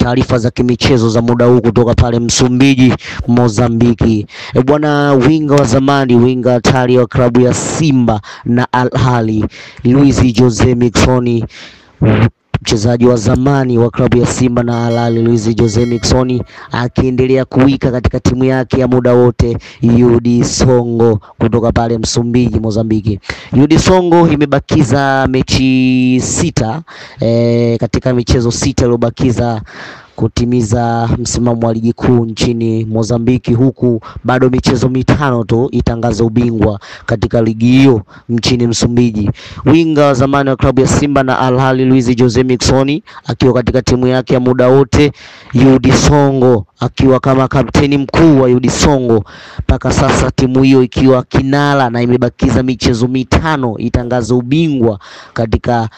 taarifa za kimichezo za muda huu kutoka pale Msumbiji, Mozambiki. Bwana, winga wa zamani, winga hatari wa klabu ya Simba na Al Ahly, Luis Jose Miquissone, mchezaji wa zamani wa klabu ya Simba na Al Ahly Luis Jose Miquissone akiendelea kuwika katika timu yake ya muda wote UD Songo kutoka pale Msumbiji, Mozambiki. UD Songo imebakiza mechi 6 katika michezo 6 iliyobakiza kutimiza msimamo wa ligi kuu nchini Mozambiki, huku bado michezo 5 tu itangaza ubingwa katika ligi hiyo nchini Msumbiji. Winga wa zamani wa klabu ya Simba na Al Ahly Luis Jose Miquissone akiwa katika timu yake ya muda wote UD Songo akiwa kama kapteni mkuu wa UD Songo mpaka sasa, timu hiyo ikiwa kinara na imebakiza michezo 5 itangaza ubingwa katika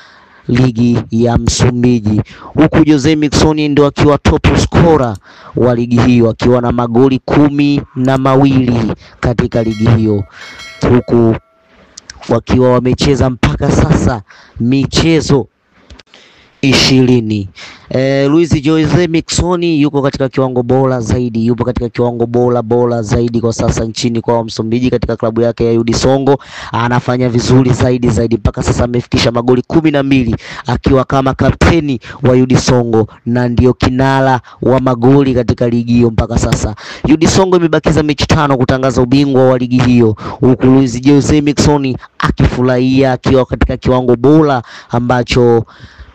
ligi ya Msumbiji, huku Jose Miquissone ndio akiwa top scorer wa ligi hiyo akiwa na magoli 12 katika ligi hiyo, huku wakiwa wamecheza mpaka sasa michezo 20. Luis Jose Miquissone yuko katika kiwango bora zaidi, yupo katika kiwango bora zaidi kwa sasa nchini kwa Msumbiji katika klabu yake ya UD Songo. Anafanya vizuri zaidi mpaka sasa amefikisha magoli 12 akiwa kama kapteni wa UD Songo na ndio kinara wa magoli katika ligi hiyo mpaka sasa. UD Songo imebakiza mechi 5 kutangaza ubingwa wa ligi hiyo, huku Luis Jose Miquissone akifurahia akiwa katika kiwango bora ambacho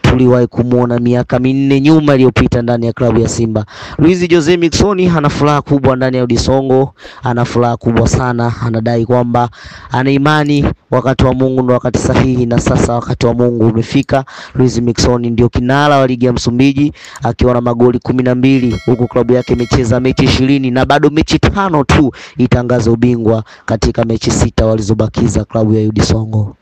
tuliwahi kumuona miaka 4 nyuma iliyopita ndani ya klabu ya Simba. Luis Jose Miquissone ana furaha kubwa ndani ya UD Songo, ana furaha kubwa sana, anadai kwamba ana imani wakati wa Mungu ndio wakati sahihi, na sasa wakati wa Mungu umefika. Luis Miquissone ndio kinara wa ligi ya Msumbiji akiwa na magoli 12, huku klabu yake imecheza mechi 20 na bado mechi 5 tu itangaza ubingwa katika mechi 6 walizobakiza klabu ya UD Songo.